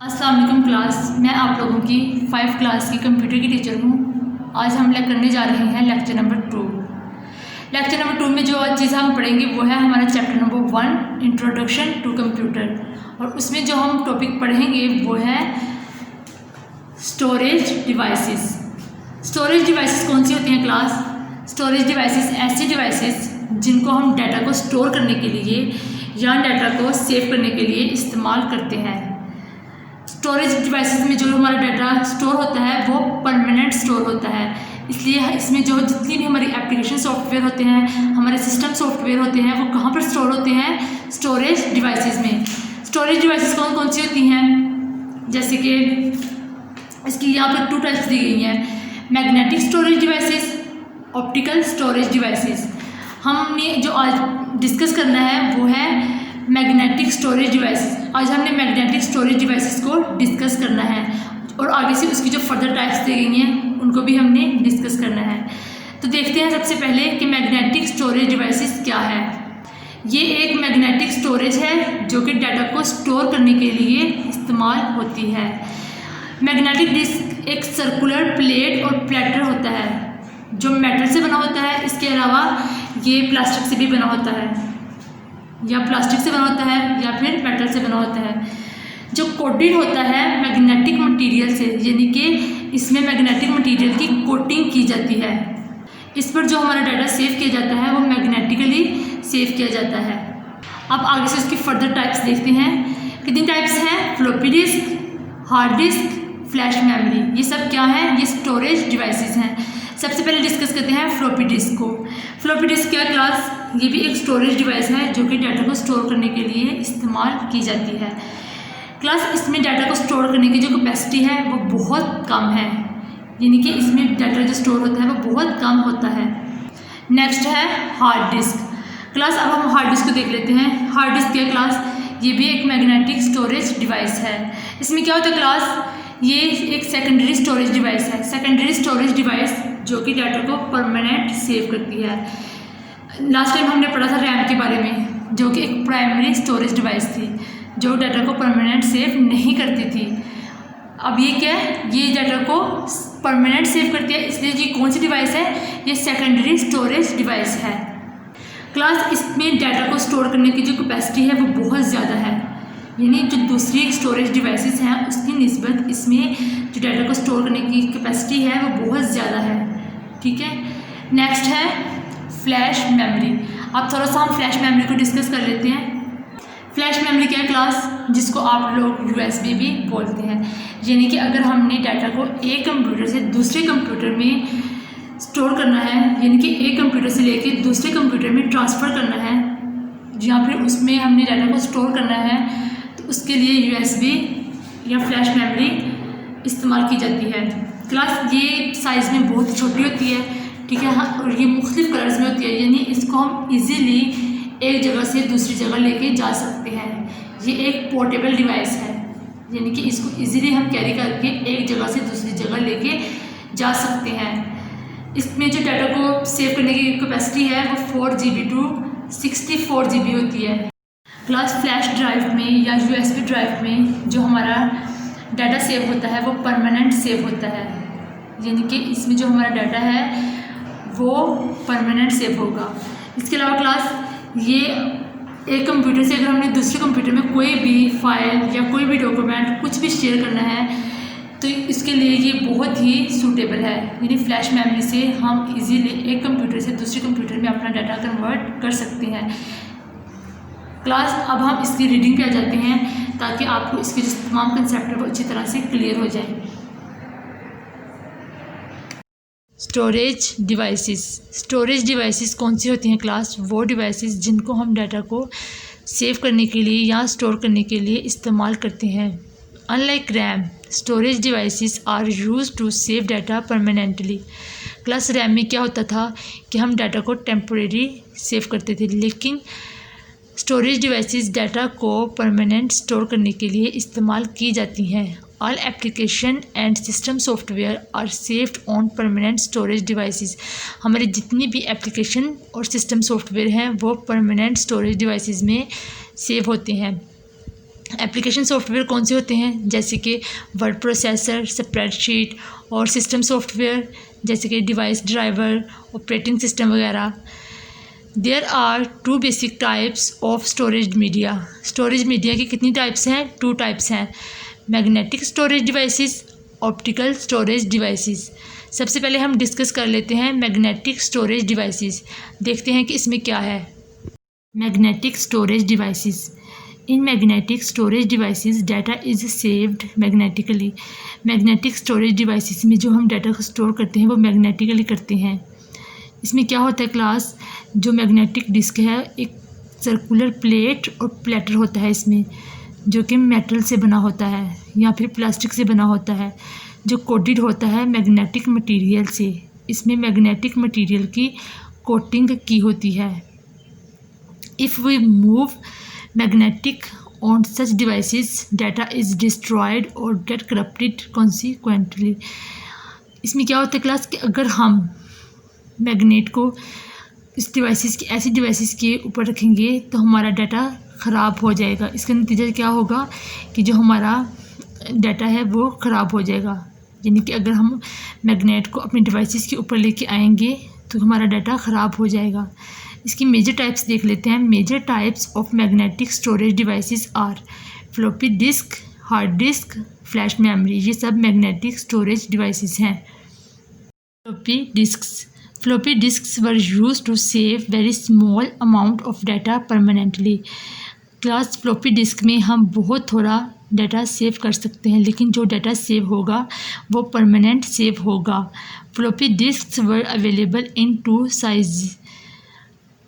अस्सलाम वालेकुम क्लास, मैं आप लोगों की 5 क्लास की कंप्यूटर की टीचर हूँ। आज हम करने जा रहे हैं लेक्चर नंबर 2। लेक्चर नंबर 2 में जो आज चीज़ हम पढ़ेंगे वो है हमारा chapter number 1 introduction to computer, और उसमें जो हम टॉपिक पढ़ेंगे वो है स्टोरेज डिवाइसेस। स्टोरेज डिवाइसेस कौन सी होती हैं क्लास? स्टोरेज डिवाइसेस ऐसी डिवाइसेस जिनको हम डाटा को स्टोर करने के लिए या डाटा को सेव करने के लिए इस्तेमाल करते हैं। स्टोरेज डिवाइसेस में जो हमारा डाटा स्टोर होता है वो परमानेंट स्टोर होता है, इसलिए इसमें जो जितनी भी हमारी एप्लीकेशन सॉफ्टवेयर होते हैं, हमारे सिस्टम सॉफ्टवेयर होते हैं, वो कहाँ पर स्टोर होते हैं? स्टोरेज डिवाइसेस में। स्टोरेज डिवाइसेस कौन कौन सी होती हैं? जैसे कि इसकी यहाँ पर 2 टाइप्स दी गई हैं, magnetic storage devices, optical storage devices. हमने जो आज डिस्कस करना है वो है मैग्नेटिक स्टोरेज डिवाइसेस। आज हमने मैग्नेटिक स्टोरेज डिवाइसेस को डिस्कस करना है और आगे से उसकी जो फर्दर टाइप्स दी गई हैं उनको भी हमने डिस्कस करना है। तो देखते हैं सबसे पहले कि मैग्नेटिक स्टोरेज डिवाइसेस क्या है। ये एक मैग्नेटिक स्टोरेज है जो कि डाटा को स्टोर करने के लिए इस्तेमाल होती है। मैग्नेटिक डिस्क एक सर्कुलर प्लेट और प्लेटर होता है जो मेटल से बना होता है। इसके अलावा ये प्लास्टिक से भी बना होता है, या प्लास्टिक से बना होता है या फिर मेटल से बना होता है, जो कोटेड होता है मैग्नेटिक मटेरियल से, यानी कि इसमें मैग्नेटिक मटेरियल की कोटिंग की जाती है। इस पर जो हमारा डाटा सेव किया जाता है वो मैग्नेटिकली सेव किया जाता है। अब आगे से इसकी फर्दर टाइप्स देखते हैं। कितनी टाइप्स हैं? Floppy disk, hard disk, flash memory. ये सब क्या है? ये स्टोरेज डिवाइसेस हैं। सबसे पहले डिस्कस करते हैं फ्लॉपी डिस्क को। फ्लॉपी डिस्क क्या क्लास? ये भी एक स्टोरेज डिवाइस है जो कि डाटा को स्टोर करने के लिए इस्तेमाल की जाती है। क्लास इसमें डाटा को स्टोर करने की जो कैपेसिटी है वो बहुत कम है, यानी कि इसमें डाटा जो स्टोर होता है वो बहुत कम होता है। नेक्स्ट है हार्ड डिस्क। क्लास अब हम हार्ड डिस्क को देख लेते हैं। हार्ड डिस्क क्या क्लास? ये भी एक मैग्नेटिक स्टोरेज डिवाइस है। इसमें क्या होता है क्लास? ये एक सेकेंडरी स्टोरेज डिवाइस है। सेकेंडरी स्टोरेज डिवाइस जो कि डाटा को परमानेंट सेव करती है। लास्ट टाइम हमने पढ़ा था रैम के बारे में, जो कि एक प्राइमरी स्टोरेज डिवाइस थी जो डाटा को परमानेंट सेव नहीं करती थी। अब ये क्या है? ये डाटा को परमानेंट सेव करती है, इसलिए ये कौन सी डिवाइस है? ये सेकेंडरी स्टोरेज डिवाइस है। क्लास इसमें डाटा को स्टोर करने की जो कैपेसिटी है वो बहुत ज़्यादा है, यानी जो दूसरी स्टोरेज डिवाइसेस हैं उसकी निस्बत इसमें जो डाटा को स्टोर करने की कैपेसिटी है वो बहुत ज़्यादा है। ठीक है। नेक्स्ट है फ्लैश मेमोरी। अब थोड़ा सा हम फ्लैश मेमोरी को डिस्कस कर लेते हैं। फ्लैश मेमोरी क्या है क्लास? जिसको आप लोग USB भी बोलते हैं, यानी कि अगर हमने डाटा को एक कंप्यूटर से दूसरे कंप्यूटर में स्टोर करना है, यानी कि एक कंप्यूटर से लेके दूसरे कंप्यूटर में ट्रांसफ़र करना है, या फिर उसमें हमने डाटा को स्टोर करना है, तो उसके लिए USB या फ्लैश मेमोरी इस्तेमाल की जाती है। क्लास ये साइज़ में बहुत छोटी होती है, ठीक है, और ये मुख्तलिफ कलर्स में होती है, यानी इसको हम इजीली एक जगह से दूसरी जगह लेके जा सकते हैं। ये एक पोर्टेबल डिवाइस है, यानी कि इसको इजीली हम कैरी करके एक जगह से दूसरी जगह लेके जा सकते हैं। इसमें जो डाटा को सेव करने की कैपेसिटी है वो 4 GB टू 64 GB होती है। क्लास फ्लैश ड्राइव में या USB ड्राइव में जो हमारा डाटा सेव होता है वो परमानेंट सेव होता है, यानी कि इसमें जो हमारा डाटा है वो परमानेंट सेव होगा। इसके अलावा क्लास ये एक कंप्यूटर से अगर हमने दूसरे कंप्यूटर में कोई भी फाइल या कोई भी डॉक्यूमेंट कुछ भी शेयर करना है तो इसके लिए ये बहुत ही सूटेबल है, यानी फ्लैश मेमोरी से हम इजीली एक कंप्यूटर से दूसरे कंप्यूटर में अपना डाटा कन्वर्ट कर सकते हैं। क्लास अब हम इसकी रीडिंग पे आ जाते हैं ताकि आपको इसके जो तमाम कंसेप्ट है वो अच्छी तरह से क्लियर हो जाए। Storage devices. स्टोरेज डिवाइसेस कौन सी होती हैं क्लास? वो डिवाइसेस जिनको हम डाटा को सेव करने के लिए या स्टोर करने के लिए इस्तेमाल करते हैं। Unlike RAM, storage devices are used to save data permanently. Class RAM में क्या होता था कि हम डाटा को टेम्परेरी सेव करते थे, लेकिन स्टोरेज डिवाइसेस डाटा को परमानेंट स्टोर करने के लिए इस्तेमाल की जाती हैं। All application and system software are saved on permanent storage devices. हमारे जितनी भी एप्लीकेशन और सिस्टम सॉफ्टवेयर हैं वो परमानेंट स्टोरेज डिवाइसेस में सेव होते हैं। एप्लीकेशन सॉफ्टवेयर कौन से होते हैं, जैसे कि वर्ड प्रोसेसर, स्प्रेडशीट और सिस्टम सॉफ्टवेयर जैसे कि डिवाइस ड्राइवर, ऑपरेटिंग सिस्टम वगैरह। There are 2 basic types of storage media. Storage media की कितनी टाइप्स हैं? 2 टाइप्स हैं, magnetic storage devices, optical storage devices. सबसे पहले हम डिस्कस कर लेते हैं मैग्नेटिक स्टोरेज डिवाइसेस। देखते हैं कि इसमें क्या है। Magnetic storage devices. In magnetic storage devices data is saved magnetically. Magnetic storage devices में जो हम डाटा को स्टोर करते हैं वो मैग्नेटिकली करते हैं। इसमें क्या होता है क्लास, जो मैग्नेटिक डिस्क है एक सर्कुलर प्लेट और प्लेटर होता है इसमें, जो कि मेटल से बना होता है या फिर प्लास्टिक से बना होता है, जो कोटेड होता है मैग्नेटिक मटेरियल से। इसमें मैग्नेटिक मटेरियल की कोटिंग की होती है। If we move magnetic on such devices data is destroyed और गेट करप्टेड कॉन्सिक्वेंटली। इसमें क्या होता है क्लास कि अगर हम मैग्नेट को इस डिवाइसेस की ऐसी डिवाइसेस के ऊपर रखेंगे तो हमारा डाटा ख़राब हो जाएगा। इसका नतीजा क्या होगा कि जो हमारा डाटा है वो ख़राब हो जाएगा। यानी कि अगर हम मैग्नेट को अपने डिवाइसेस के ऊपर लेके आएंगे तो हमारा डाटा ख़राब हो जाएगा। इसकी मेजर टाइप्स देख लेते हैं। Major types of magnetic storage devices are floppy disk, hard disk, flash memory. ये सब मैग्नेटिक स्टोरेज डिवाइसेस हैं। Floppy disks were used to save very small amount of data permanently. Class floppy disk में हम बहुत थोड़ा data save कर सकते हैं, लेकिन जो डाटा सेव होगा वो परमानेंट सेव होगा। Floppy disks were available in 2 size.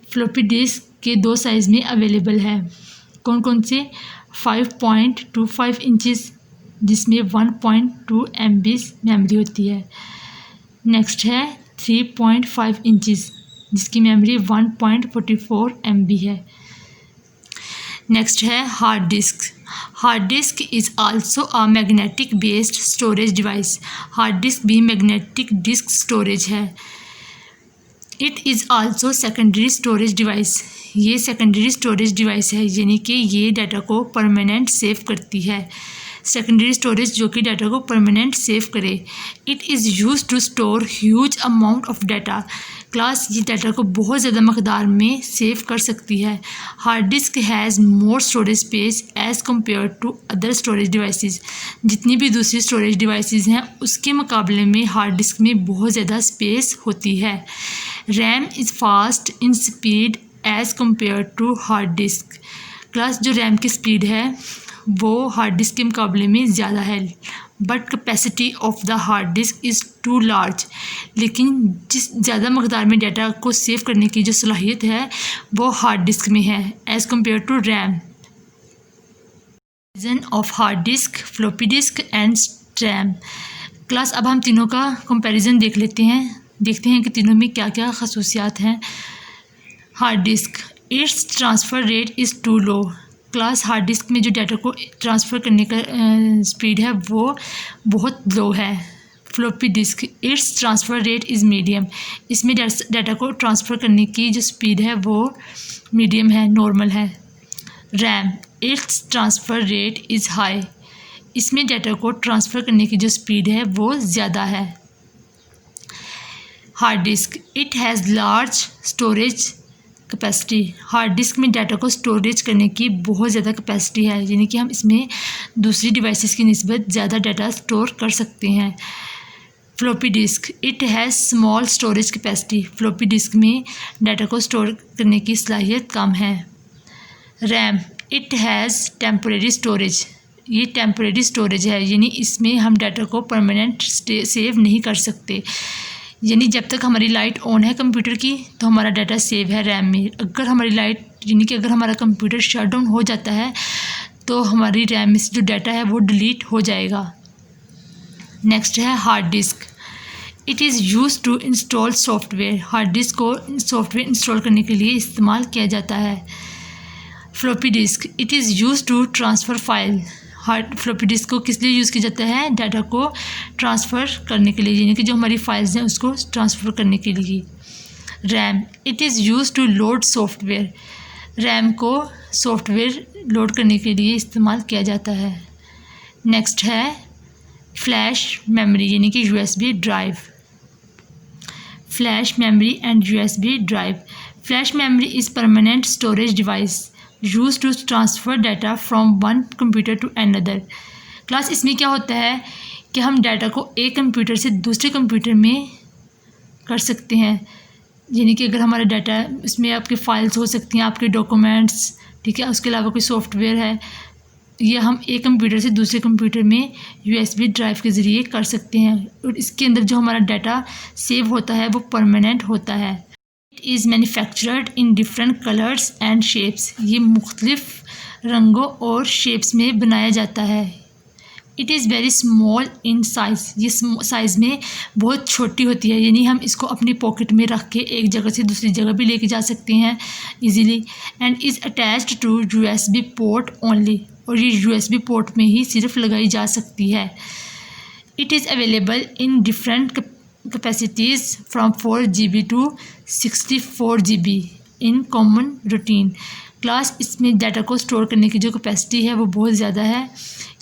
Floppy disk के 2 साइज़ में अवेलेबल है। कौन कौन से? 5.25 इंचज़ जिसमें 1.2 MB मेमोरी होती है। नेक्स्ट है 3.5 इंचज़ जिसकी मेमोरी 1.44 MB है। नेक्स्ट है hard disc. Hard disk is also a magnetic based storage device. Hard disk भी मैग्नेटिक डिस्क स्टोरेज है। It is also secondary storage device. ये सेकेंडरी स्टोरेज डिवाइस है, यानी कि ये डाटा को परमानेंट सेव करती है। सेकेंडरी स्टोरेज जो कि डाटा को परमानेंट सेव करे। It is use to store huge amount of data. Class ये डाटा को बहुत ज़्यादा मकदार में सेव कर सकती है। Hard disk has more storage space as compare to other storage devices. जितनी भी दूसरी स्टोरेज डिवाइसेस हैं उसके मुकाबले में हार्ड डिस्क में बहुत ज़्यादा स्पेस होती है। RAM is fast in speed as compare to hard disk. Class जो रैम की स्पीड है वो हार्ड डिस्क के मुकाबले में ज़्यादा है, but capacity of the hard disk is too large. लेकिन जिस ज़्यादा मकदार में डाटा को सेव करने की जो सलाहियत है वो हार्ड डिस्क में है as compare to RAM. Reason of hard disk, floppy disk and RAM. Class अब हम तीनों का कंपैरिजन देख लेते हैं। देखते हैं कि तीनों में क्या क्या खसूसियात हैं। Hard disk, its transfer rate is too low. Class hard disk में जो डाटा को ट्रांसफ़र करने का स्पीड है वो बहुत लो है। Floppy disc, its transfer rate is medium. इसमें डाटा को ट्रांसफ़र करने की जो स्पीड है वो मीडियम है, नॉर्मल है। RAM, it's transfer rate is high. इसमें डाटा को ट्रांसफ़र करने की जो स्पीड है वो ज़्यादा है। Hard disk, it has large storage capacity. Hard disk में डाटा को स्टोरेज करने की बहुत ज़्यादा कैपेसिटी है, यानी कि हम इसमें दूसरी डिवाइसेस की निस्बत ज़्यादा डाटा स्टोर कर सकते हैं। Floppy disk, it has small storage capacity. Floppy disk में डाटा को स्टोर करने की सलाहियत कम है। RAM, it has temporary storage. ये टेम्परेरी स्टोरेज है, यानी इसमें हम डाटा को परमानेंट सेव नहीं कर सकते। यानी जब तक हमारी लाइट ऑन है कंप्यूटर की तो हमारा डाटा सेव है रैम में। अगर हमारी लाइट यानी कि अगर हमारा कंप्यूटर शट डाउन हो जाता है तो हमारी रैम में से जो डाटा है वो डिलीट हो जाएगा। नेक्स्ट है hard disk, it is use to install software. Hard disk को सॉफ्टवेयर इंस्टॉल करने के लिए इस्तेमाल किया जाता है। Floppy disk, it is use to transfer file. Floppy disk को किस लिए यूज़ किया जाता है? डाटा को ट्रांसफ़र करने के लिए, यानी कि जो हमारी फाइल्स हैं उसको ट्रांसफ़र करने के लिए। RAM, it is use to load software. RAM को सॉफ्टवेयर लोड करने के लिए इस्तेमाल किया जाता है। नेक्स्ट है फ्लैश मेमोरी यानी कि USB drive. Flash memory and USB drive. Flash memory is permanent storage device use to transfer data from one computer to another. Class इसमें क्या होता है कि हम डाटा को एक कंप्यूटर से दूसरे कंप्यूटर में कर सकते हैं, यानी कि अगर हमारा डाटा इसमें आपके फाइल्स हो सकती हैं, आपके डॉक्यूमेंट्स, ठीक है, उसके अलावा कोई सॉफ्टवेयर है, ये हम एक कंप्यूटर से दूसरे कंप्यूटर में USB ड्राइव के ज़रिए कर सकते हैं और इसके अंदर जो हमारा डाटा सेव होता है वो परमानेंट होता है। It is manufactured in different colours and shapes. ये मुख्तलिफ रंगों और शेप्स में बनाया जाता है। It is very small in size. ये साइज़ में बहुत छोटी होती है, यानी हम इसको अपनी पॉकेट में रख के एक जगह से दूसरी जगह भी लेके जा सकते हैं easily. And is attached to USB port only. और ये USB पोर्ट में ही सिर्फ लगाई जा सकती है। It is available in different capacities from 4 GB to 64 GB in common routine. Class इसमें डाटा को स्टोर करने की जो कैपेसिटी है वो बहुत ज़्यादा है,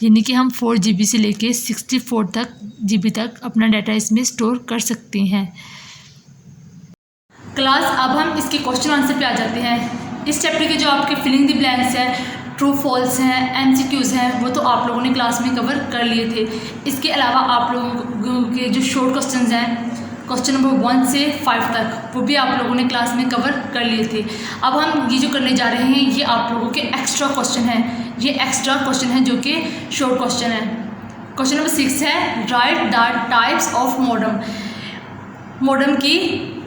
यानी कि हम 4 GB से लेके 64 GB तक अपना डाटा इसमें स्टोर कर सकते हैं। क्लास अब हम इसके क्वेश्चन आंसर पे आ जाते हैं। इस चैप्टर के जो आपके फिलिंग द ब्लैंक्स हैं, ट्रू फॉल्स हैं, MCQs हैं, वो तो आप लोगों ने क्लास में कवर कर लिए थे। इसके अलावा आप लोगों के जो शॉर्ट क्वेश्चंस हैं, क्वेश्चन नंबर 1 से 5 तक, वो भी आप लोगों ने क्लास में कवर कर लिए थे। अब हम ये जो करने जा रहे हैं ये आप लोगों के एक्स्ट्रा क्वेश्चन हैं। ये एक्स्ट्रा क्वेश्चन है जो कि शॉर्ट क्वेश्चन है। क्वेश्चन नंबर 6 है right the types of modem. Modem की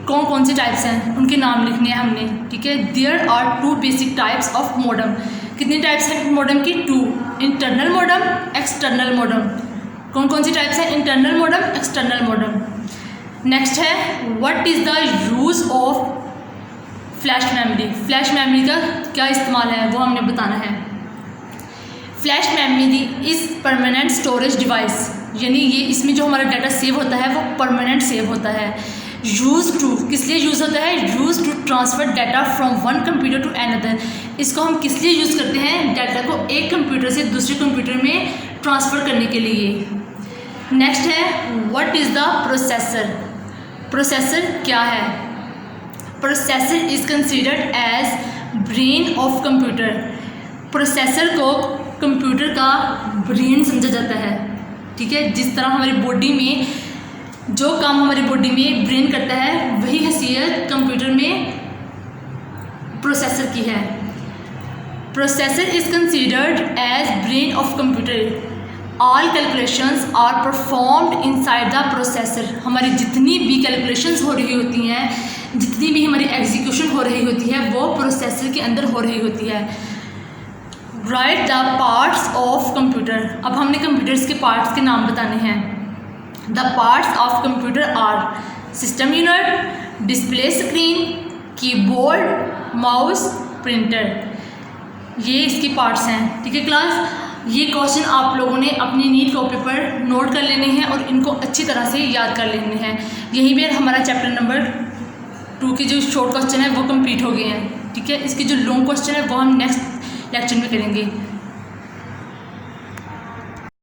कौन कौन से टाइप्स हैं उनके नाम लिखने हैं हमने, ठीक है। There are 2 basic types of modem. कितनी टाइप्स हैं मॉडम की? 2। Internal modem, external modem. कौन कौन सी टाइप्स हैं? Internal modem, external modem. Next है what is the use of flash memory. Flash memory का क्या इस्तेमाल है वो हमने बताना है। Flash memory is permanent storage device, यानी ये इसमें जो हमारा डाटा सेव होता है वो परमानेंट सेव होता है। यूज़ टू, किस लिए यूज़ होता है? Use to transfer data from one computer to another. इसको हम किस लिए यूज़ करते हैं? डाटा को एक कंप्यूटर से दूसरे कंप्यूटर में ट्रांसफ़र करने के लिए। नेक्स्ट है what is the processor. Processor क्या है? Processor is considered as brain of computer. Processor को कंप्यूटर का ब्रेन समझा जाता है, ठीक है। जिस तरह हमारी बॉडी में जो काम हमारी बॉडी में ब्रेन करता है वही हैसियत कंप्यूटर में प्रोसेसर की है। Processor is considered as brain of computer. All calculations are performed inside the processor. हमारी जितनी भी कैलकुलेशंस हो रही होती हैं, जितनी भी हमारी एग्जीक्यूशन हो रही होती है वो प्रोसेसर के अंदर हो रही होती है। Right the parts of computer. अब हमने कंप्यूटर्स के पार्ट्स के नाम बताने हैं। The parts of computer are system unit, display screen, keyboard, mouse, printer. ये इसके पार्ट्स हैं, ठीक है क्लास। ये क्वेश्चन आप लोगों ने अपनी नीट कॉपी पर नोट कर लेने हैं और इनको अच्छी तरह से याद कर लेने हैं। यहीं पर हमारा चैप्टर नंबर 2 के जो शॉर्ट क्वेश्चन है वो कंप्लीट हो गए हैं, ठीक है। इसके जो लॉन्ग क्वेश्चन है वो हम नेक्स्ट लेक्चर में करेंगे।